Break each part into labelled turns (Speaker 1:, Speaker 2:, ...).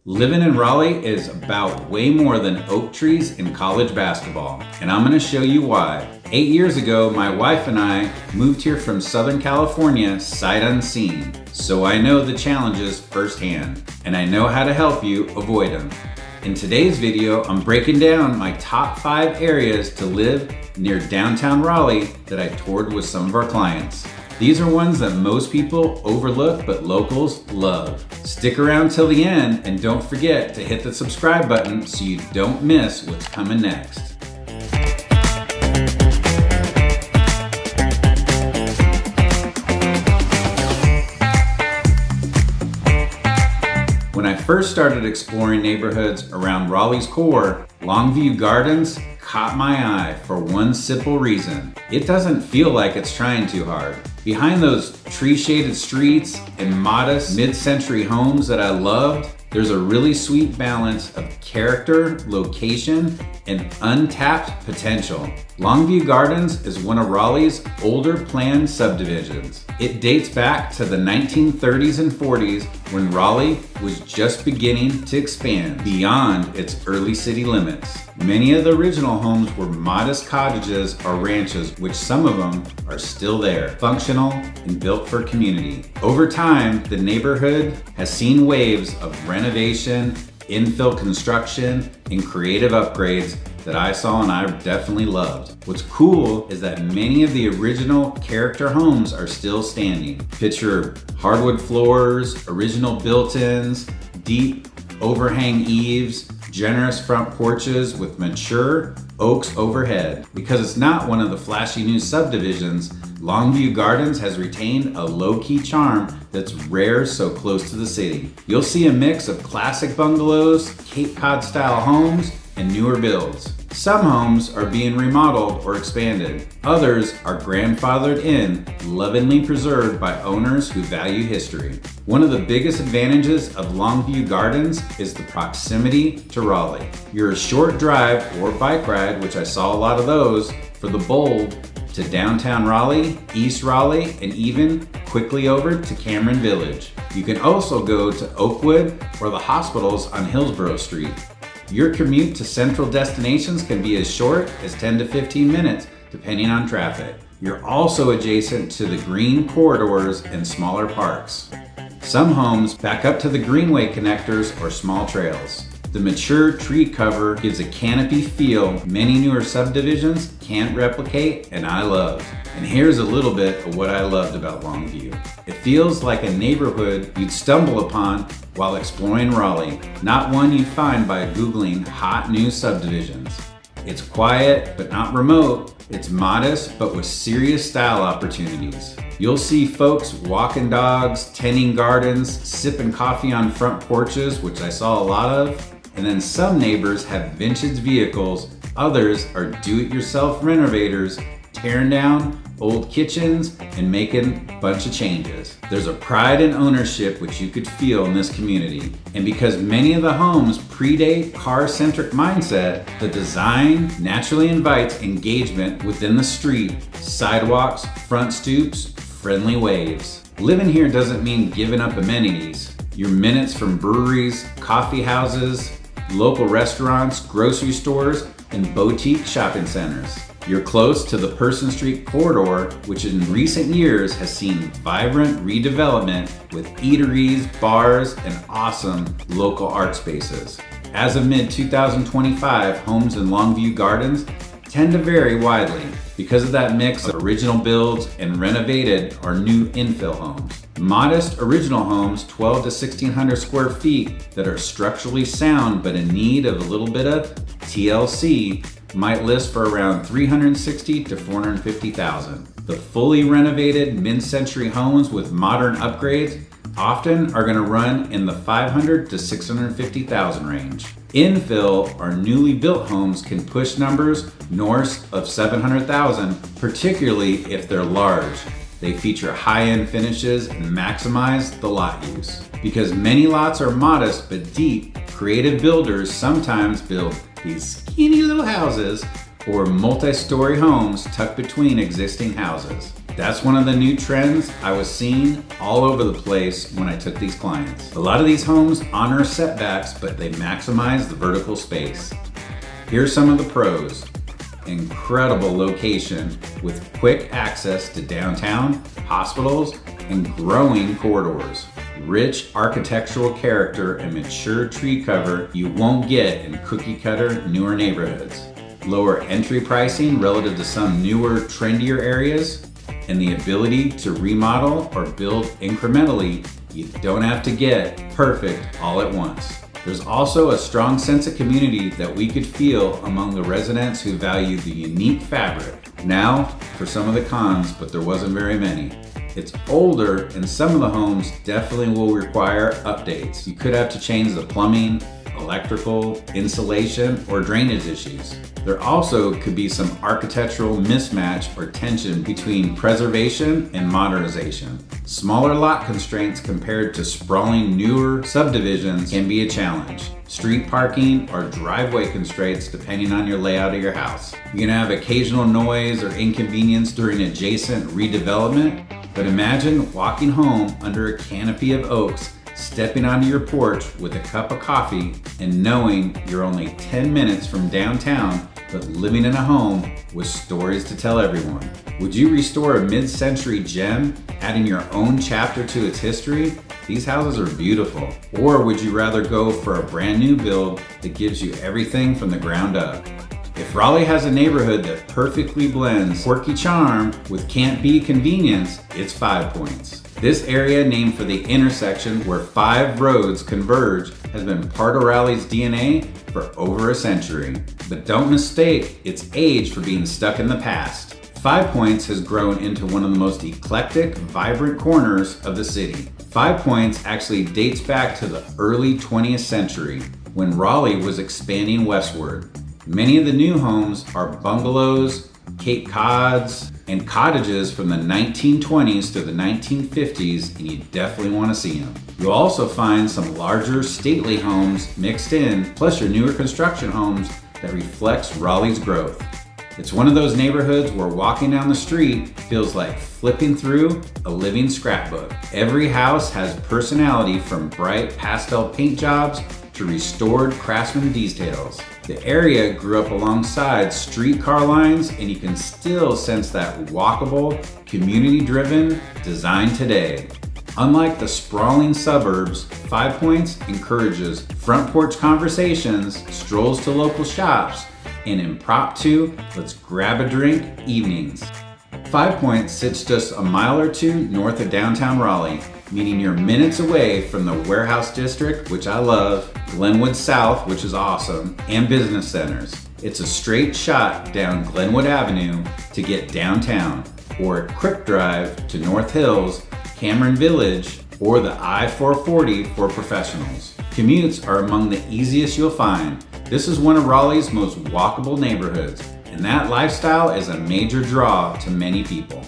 Speaker 1: Living in Raleigh is about way more than oak trees and college basketball, and I'm going to show you why. 8 years ago, my wife and I moved here from Southern California sight unseen, so I know the challenges firsthand, and I know how to help you avoid them. In today's video, I'm breaking down my top 5 areas to live near downtown Raleigh that I toured with some of our clients. These are ones that most people overlook, but locals love. Stick around till the end and don't forget to hit the subscribe button so you don't miss what's coming next. When I first started exploring neighborhoods around Raleigh's core, Longview Gardens caught my eye for one simple reason. It doesn't feel like it's trying too hard. Behind those tree-shaded streets and modest mid-century homes that I loved, there's a really sweet balance of character, location, and untapped potential. Longview Gardens is one of Raleigh's older planned subdivisions. It dates back to the 1930s and 40s when Raleigh was just beginning to expand beyond its early city limits. Many of the original homes were modest cottages or ranches, which some of them are still there, functional and built for community. Over time, the neighborhood has seen waves of renovation, infill construction, and creative upgrades that I saw and I definitely loved. What's cool is that many of the original character homes are still standing. Picture hardwood floors, original built-ins, deep overhang eaves, generous front porches with mature oaks overhead. Because it's not one of the flashy new subdivisions, Longview Gardens has retained a low-key charm that's rare so close to the city. You'll see a mix of classic bungalows, Cape Cod style homes, and newer builds. Some homes are being remodeled or expanded. Others are grandfathered in, lovingly preserved by owners who value history. One of the biggest advantages of Longview Gardens is the proximity to Raleigh. You're a short drive or bike ride, which I saw a lot of those, for the bold, to downtown Raleigh, East Raleigh, and even quickly over to Cameron Village. You can also go to Oakwood or the hospitals on Hillsborough Street. Your commute to central destinations can be as short as 10 to 15 minutes, depending on traffic. You're also adjacent to the green corridors and smaller parks. Some homes back up to the greenway connectors or small trails. The mature tree cover gives a canopy feel many newer subdivisions can't replicate, and I love. And here's a little bit of what I loved about Longview. It feels like a neighborhood you'd stumble upon while exploring Raleigh, not one you'd find by Googling hot new subdivisions. It's quiet but not remote. It's modest but with serious style opportunities. You'll see folks walking dogs, tending gardens, sipping coffee on front porches, which I saw a lot of. And then some neighbors have vintage vehicles, others are do-it-yourself renovators, tearing down old kitchens and making a bunch of changes. There's a pride in ownership which you could feel in this community. And because many of the homes predate car-centric mindset, the design naturally invites engagement within the street, sidewalks, front stoops, friendly waves. Living here doesn't mean giving up amenities. You're minutes from breweries, coffee houses, local restaurants, grocery stores, and boutique shopping centers. You're close to the Person Street corridor, which in recent years has seen vibrant redevelopment with eateries, bars, and awesome local art spaces. As of mid-2025, homes in Longview Gardens tend to vary widely because of that mix of original builds and renovated or new infill homes. Modest original homes, 12 to 1600 square feet, that are structurally sound but in need of a little bit of TLC, might list for around $360,000 to $450,000. The fully renovated mid-century homes with modern upgrades often are going to run in the $500,000 to $650,000 range. Infill or newly built homes can push numbers north of $700,000, particularly if they're large. They feature high-end finishes and maximize the lot use. Because many lots are modest but deep, creative builders sometimes build these skinny little houses or multi-story homes tucked between existing houses. That's one of the new trends I was seeing all over the place when I took these clients. A lot of these homes honor setbacks, but they maximize the vertical space. Here's some of the pros. Incredible location with quick access to downtown, hospitals, and growing corridors. Rich architectural character and mature tree cover you won't get in cookie-cutter newer neighborhoods. Lower entry pricing relative to some newer, trendier areas, and the ability to remodel or build incrementally. You don't have to get perfect all at once. There's also a strong sense of community that we could feel among the residents who value the unique fabric. Now, for some of the cons, but there wasn't very many. It's older, and some of the homes definitely will require updates. You could have to change the plumbing, electrical, insulation, or drainage issues. There also could be some architectural mismatch or tension between preservation and modernization. Smaller lot constraints compared to sprawling newer subdivisions can be a challenge. Street parking or driveway constraints depending on your layout of your house. You're gonna have occasional noise or inconvenience during adjacent redevelopment, but imagine walking home under a canopy of oaks, stepping onto your porch with a cup of coffee and knowing you're only 10 minutes from downtown, but living in a home with stories to tell everyone. Would you restore a mid-century gem, adding your own chapter to its history? These houses are beautiful. Or would you rather go for a brand new build that gives you everything from the ground up? If Raleigh has a neighborhood that perfectly blends quirky charm with can't-be convenience, it's 5 Points. This area, named for the intersection where 5 roads converge, has been part of Raleigh's DNA for over a century. But don't mistake its age for being stuck in the past. 5 Points has grown into one of the most eclectic, vibrant corners of the city. 5 Points actually dates back to the early 20th century when Raleigh was expanding westward. Many of the new homes are bungalows, Cape Cods, and cottages from the 1920s to the 1950s, and you definitely want to see them. You'll also find some larger, stately homes mixed in, plus your newer construction homes that reflects Raleigh's growth. It's one of those neighborhoods where walking down the street feels like flipping through a living scrapbook. Every house has personality, from bright pastel paint jobs to restored craftsman details. The area grew up alongside streetcar lines, and you can still sense that walkable, community-driven design today. Unlike the sprawling suburbs, 5 Points encourages front porch conversations, strolls to local shops, and impromptu, let's grab a drink evenings. 5 Points sits just a mile or two north of downtown Raleigh, meaning you're minutes away from the warehouse district, which I love, Glenwood South, which is awesome, and business centers. It's a straight shot down Glenwood Avenue to get downtown, or a quick drive to North Hills, Cameron Village, or the I-440 for professionals. Commutes are among the easiest you'll find. This is one of Raleigh's most walkable neighborhoods, and that lifestyle is a major draw to many people.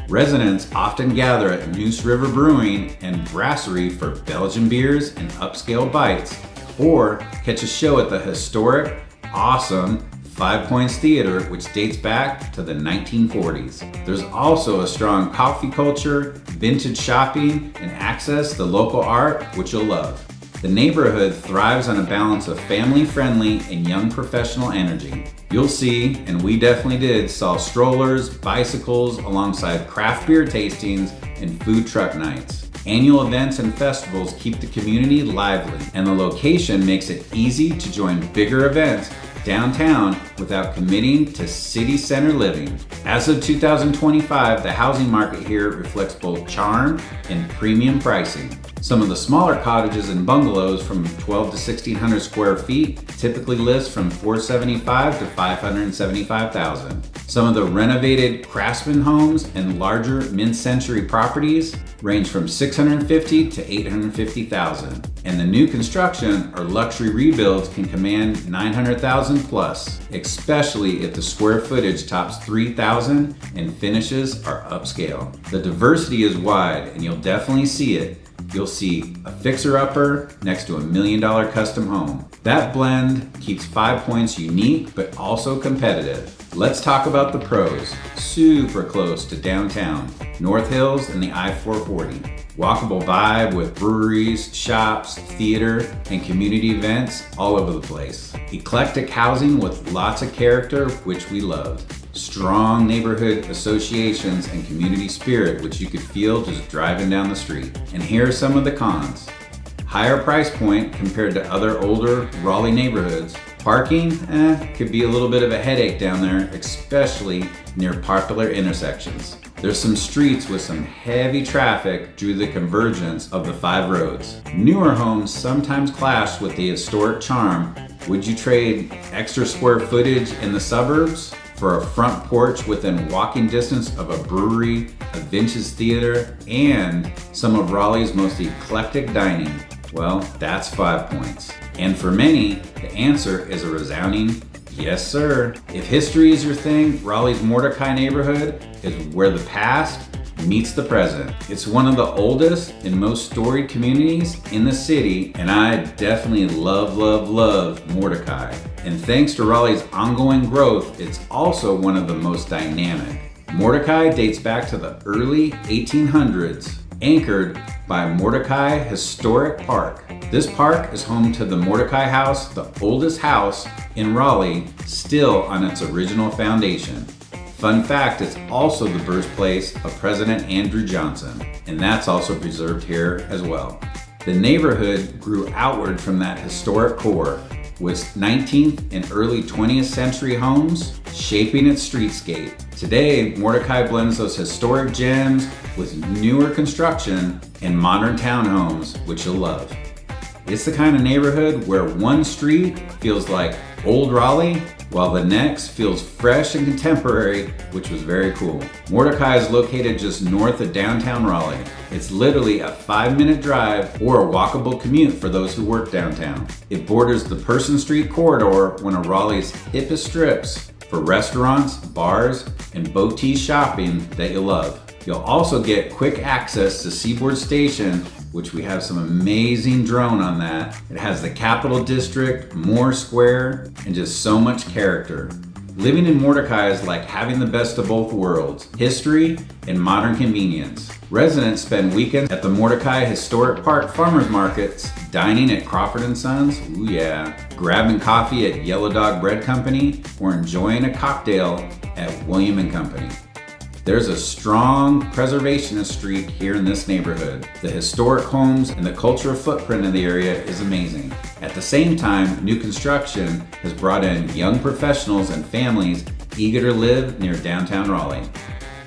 Speaker 1: Residents often gather at Neuse River Brewing and Brasserie for Belgian beers and upscale bites, or catch a show at the historic, awesome 5 Points Theater, which dates back to the 1940s. There's also a strong coffee culture, vintage shopping, and access to local art, which you'll love. The neighborhood thrives on a balance of family-friendly and young professional energy. You'll see, and we definitely did, saw strollers, bicycles, alongside craft beer tastings and food truck nights. Annual events and festivals keep the community lively, and the location makes it easy to join bigger events downtown without committing to city center living. As of 2025, the housing market here reflects both charm and premium pricing. Some of the smaller cottages and bungalows from 12 to 1600 square feet typically list from $475,000 to $575,000. Some of the renovated craftsman homes and larger mid-century properties range from $650,000 to $850,000. And the new construction or luxury rebuilds can command $900,000 plus, especially if the square footage tops $3,000 and finishes are upscale. The diversity is wide, and you'll definitely see it. you'll see a fixer-upper next to $1 million custom home. That blend keeps 5 Points unique but also competitive. Let's talk about the pros. Super close to downtown, North Hills and the I-440. Walkable vibe with breweries, shops, theater, and community events all over the place. Eclectic housing with lots of character, which we loved. Strong neighborhood associations and community spirit, which you could feel just driving down the street. And here are some of the cons. Higher price point compared to other older Raleigh neighborhoods. Parking, could be a little bit of a headache down there, especially near popular intersections. There's some streets with some heavy traffic due to the convergence of the 5 roads. Newer homes sometimes clash with the historic charm. Would you trade extra square footage in the suburbs for a front porch within walking distance of a brewery, a vintage theater, and some of Raleigh's most eclectic dining? Well, that's 5 Points. And for many, the answer is a resounding yes, sir. If history is your thing, Raleigh's Mordecai neighborhood is where the past meets the present. It's one of the oldest and most storied communities in the city, and I definitely love Mordecai. And thanks to Raleigh's ongoing growth, it's also one of the most dynamic. Mordecai dates back to the early 1800s, anchored by Mordecai Historic Park. This park is home to the Mordecai House, the oldest house in Raleigh, still on its original foundation. Fun fact, it's also the birthplace of President Andrew Johnson, and that's also preserved here as well. The neighborhood grew outward from that historic core, with 19th and early 20th century homes shaping its streetscape. Today, Mordecai blends those historic gems with newer construction and modern townhomes, which you'll love. It's the kind of neighborhood where one street feels like old Raleigh, while the next feels fresh and contemporary, which was very cool. Mordecai is located just north of downtown Raleigh. It's literally a 5-minute drive or a walkable commute for those who work downtown. It borders the Person Street corridor, one of Raleigh's hippest strips, for restaurants, bars, and boutique shopping that you'll love. You'll also get quick access to Seaboard Station, which we have some amazing drone on that. It has the Capitol District, Moore Square, and just so much character. Living in Mordecai is like having the best of both worlds, history and modern convenience. Residents spend weekends at the Mordecai Historic Park Farmers Markets, dining at Crawford & Sons, ooh yeah, grabbing coffee at Yellow Dog Bread Company, or enjoying a cocktail at William & Company. There's a strong preservationist streak here in this neighborhood. The historic homes and the cultural footprint of the area is amazing. At the same time, new construction has brought in young professionals and families eager to live near downtown Raleigh.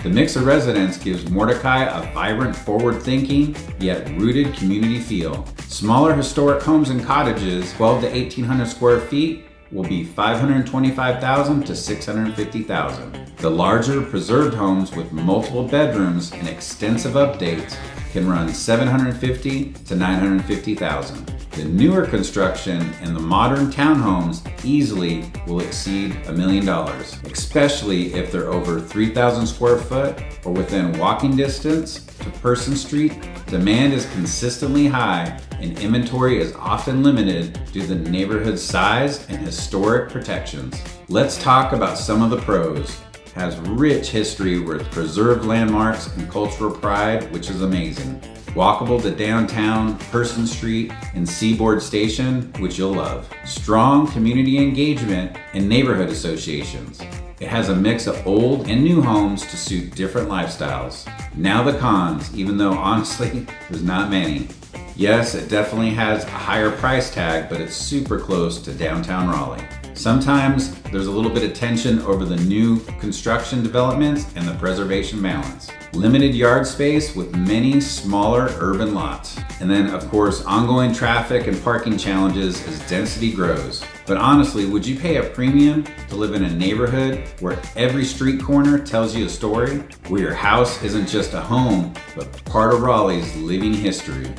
Speaker 1: The mix of residents gives Mordecai a vibrant, forward-thinking, yet rooted community feel. Smaller historic homes and cottages, 12 to 1,800 square feet, will be $525,000 to $650,000. The larger preserved homes with multiple bedrooms and extensive updates can run $750,000 to $950,000. The newer construction and the modern townhomes easily will exceed $1 million, especially if they're over 3,000 square foot or within walking distance to Person Street. Demand is consistently high and inventory is often limited due to the neighborhood's size and historic protections. Let's talk about some of the pros. Has rich history with preserved landmarks and cultural pride, which is amazing. Walkable to downtown, Person Street, and Seaboard Station, which you'll love. Strong community engagement and neighborhood associations. It has a mix of old and new homes to suit different lifestyles. Now the cons, even though honestly, there's not many. Yes, it definitely has a higher price tag, but it's super close to downtown Raleigh. Sometimes there's a little bit of tension over the new construction developments and the preservation balance. Limited yard space with many smaller urban lots. And then of course, ongoing traffic and parking challenges as density grows. But honestly, would you pay a premium to live in a neighborhood where every street corner tells you a story? Where your house isn't just a home, but part of Raleigh's living history?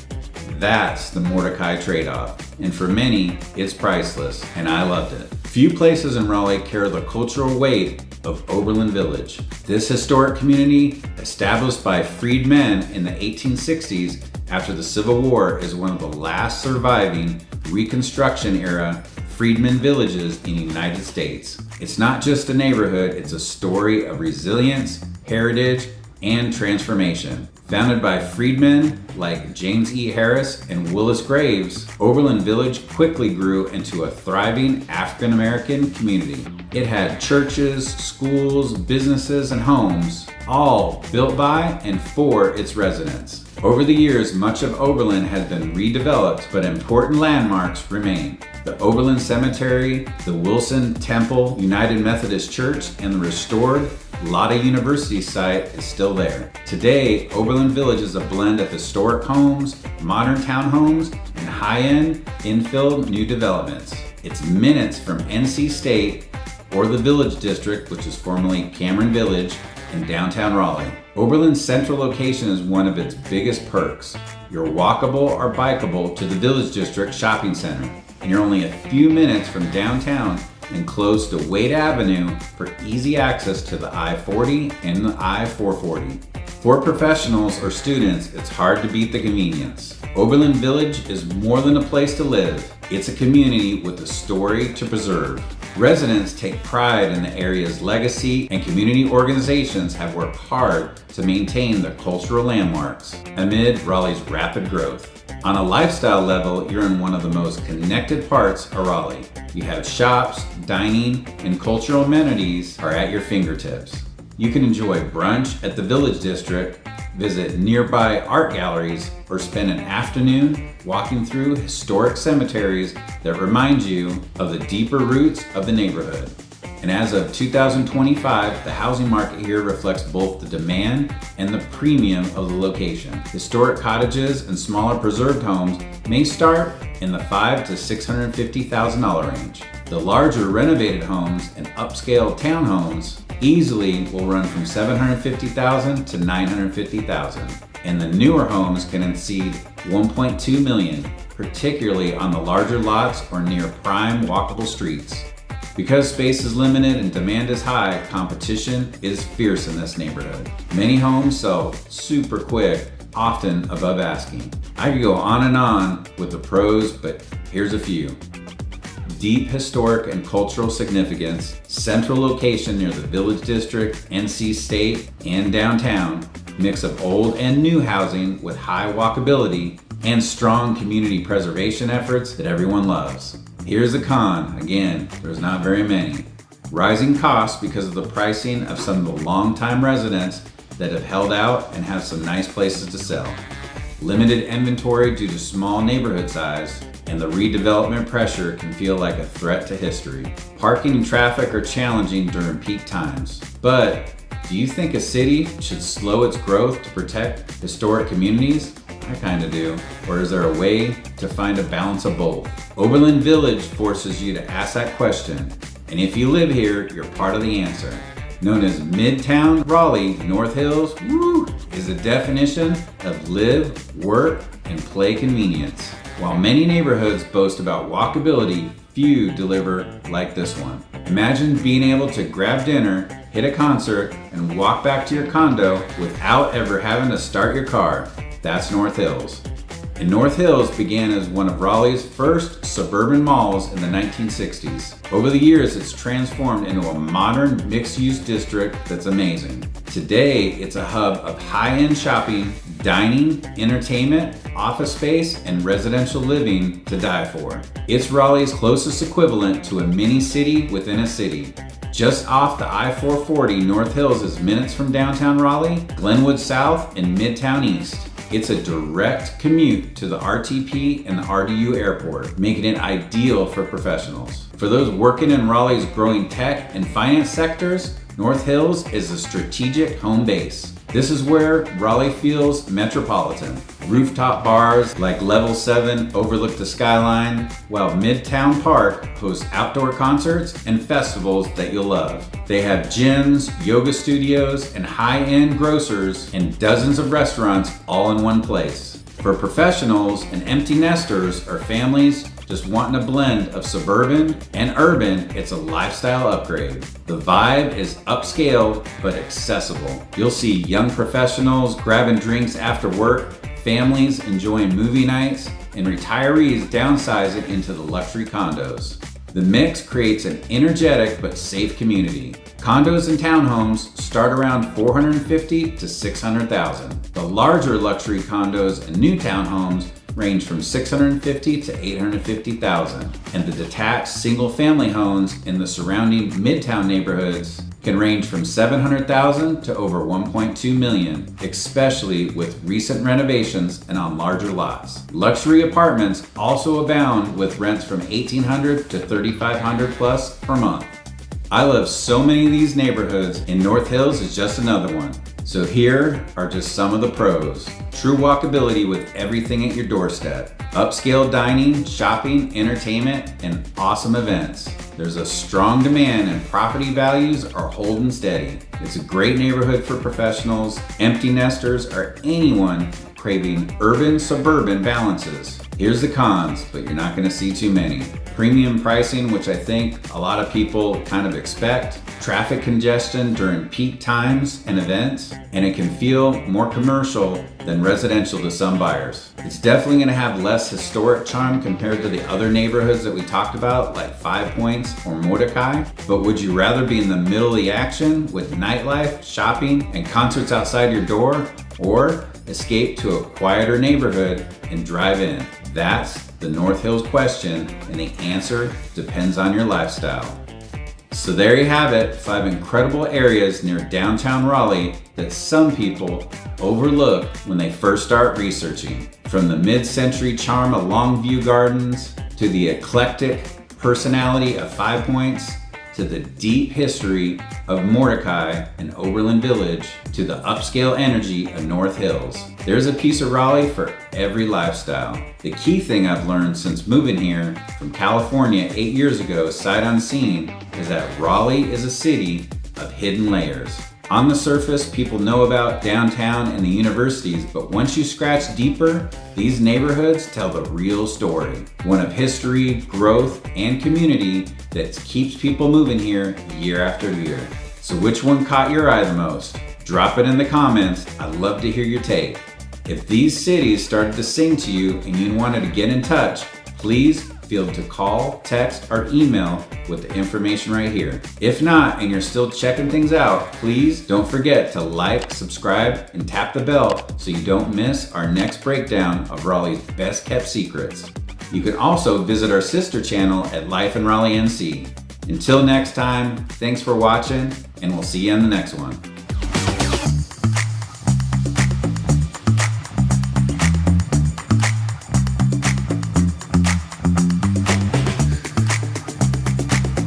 Speaker 1: That's the Mordecai trade-off. And for many, it's priceless, and I loved it. Few places in Raleigh carry the cultural weight of Oberlin Village. This historic community, established by freedmen in the 1860s, after the Civil War, is one of the last surviving Reconstruction-era freedmen villages in the United States. It's not just a neighborhood, it's a story of resilience, heritage, and transformation. Founded by freedmen like James E. Harris and Willis Graves, Oberlin Village quickly grew into a thriving African American community. It had churches, schools, businesses, and homes, all built by and for its residents. Over the years, much of Oberlin has been redeveloped, but important landmarks remain. The Oberlin Cemetery, the Wilson Temple United Methodist Church, and the restored Lotta University site is still there. Today, Oberlin Village is a blend of historic homes, modern townhomes, and high-end infill new developments. It's minutes from NC State or the Village District, which is formerly Cameron Village, in downtown Raleigh. Oberlin's central location is one of its biggest perks. You're walkable or bikeable to the Village District Shopping Center, and you're only a few minutes from downtown and close to Wade Avenue for easy access to the I-40 and the I-440. For professionals or students, it's hard to beat the convenience. Oberlin Village is more than a place to live. It's a community with a story to preserve. Residents take pride in the area's legacy, and community organizations have worked hard to maintain their cultural landmarks amid Raleigh's rapid growth. On a lifestyle level, you're in one of the most connected parts of Raleigh. You have shops, dining, and cultural amenities are at your fingertips. You can enjoy brunch at the Village District, visit nearby art galleries, or spend an afternoon walking through historic cemeteries that remind you of the deeper roots of the neighborhood. And as of 2025, the housing market here reflects both the demand and the premium of the location. Historic cottages and smaller preserved homes may start in the $500,000 to $650,000 range. The larger renovated homes and upscale townhomes easily will run from $750,000 to $950,000. And the newer homes can exceed $1.2 million, particularly on the larger lots or near prime walkable streets. Because space is limited and demand is high, competition is fierce in this neighborhood. Many homes sell super quick, often above asking. I could go on and on with the pros, but here's a few. Deep historic and cultural significance, central location near the Village District, NC State, and downtown, mix of old and new housing with high walkability, and strong community preservation efforts that everyone loves. Here's the con. Again, there's not very many. Rising costs because of the pricing of some of the longtime residents that have held out and have some nice places to sell. Limited inventory due to small neighborhood size, and the redevelopment pressure can feel like a threat to history. Parking and traffic are challenging during peak times. But do you think a city should slow its growth to protect historic communities? I kinda do. Or is there a way to find a balance of both? Oberlin Village forces you to ask that question. And if you live here, you're part of the answer. Known as Midtown Raleigh, North Hills, is the definition of live, work, and play convenience. While many neighborhoods boast about walkability, few deliver like this one. Imagine being able to grab dinner, hit a concert, and walk back to your condo without ever having to start your car. That's North Hills. And North Hills began as one of Raleigh's first suburban malls in the 1960s. Over the years, it's transformed into a modern mixed-use district that's amazing. Today, it's a hub of high-end shopping, dining, entertainment, office space, and residential living to die for. It's Raleigh's closest equivalent to a mini city within a city. Just off the I-440, North Hills is minutes from downtown Raleigh, Glenwood South, and Midtown East. It's a direct commute to the RTP and the RDU airport, making it ideal for professionals. For those working in Raleigh's growing tech and finance sectors, North Hills is a strategic home base. This is where Raleigh feels metropolitan. Rooftop bars like Level 7 overlook the skyline, while Midtown Park hosts outdoor concerts and festivals that you'll love. They have gyms, yoga studios, and high-end grocers, and dozens of restaurants all in one place. For professionals and empty nesters or families just wanting a blend of suburban and urban, it's a lifestyle upgrade. The vibe is upscale but accessible. You'll see young professionals grabbing drinks after work, families enjoying movie nights, and retirees downsizing into the luxury condos. The mix creates an energetic but safe community. Condos and townhomes start around $450,000 to $600,000. The larger luxury condos and new townhomes range from $650,000 to $850,000, and the detached single-family homes in the surrounding midtown neighborhoods can range from $700,000 to over $1.2 million, especially with recent renovations and on larger lots. Luxury apartments also abound with rents from $1,800 to $3,500 plus per month. I love so many of these neighborhoods, and North Hills is just another one. So here are just some of the pros. True walkability with everything at your doorstep. Upscale dining, shopping, entertainment, and awesome events. There's a strong demand and property values are holding steady. It's a great neighborhood for professionals, empty nesters, or anyone craving urban-suburban balances. Here's the cons, but you're not going to see too many. Premium pricing, which I think a lot of people kind of expect. Traffic congestion during peak times and events, and it can feel more commercial than residential to some buyers. It's definitely going to have less historic charm compared to the other neighborhoods that we talked about, like 5 Points or Mordecai. But would you rather be in the middle of the action with nightlife, shopping, and concerts outside your door, or escape to a quieter neighborhood and drive in? That's the North Hills question, and the answer depends on your lifestyle. So there you have it, 5 incredible areas near downtown Raleigh that some people overlook when they first start researching. From the mid-century charm of Longview Gardens, to the eclectic personality of 5 Points, to the deep history of Mordecai and Oberlin Village, to the upscale energy of North Hills. There's a piece of Raleigh for every lifestyle. The key thing I've learned since moving here from California 8 years ago, sight unseen, is that Raleigh is a city of hidden layers. On the surface, people know about downtown and the universities, but once you scratch deeper, these neighborhoods tell the real story. One of history, growth, and community that keeps people moving here year after year. So which one caught your eye the most? Drop it in the comments. I'd love to hear your take. If these cities started to sing to you and you wanted to get in touch, please feel to call, text, or email with the information right here. If not, and you're still checking things out, please don't forget to like, subscribe, and tap the bell so you don't miss our next breakdown of Raleigh's best kept secrets. You can also visit our sister channel at Life in Raleigh NC. Until next time, thanks for watching, and we'll see you on the next one.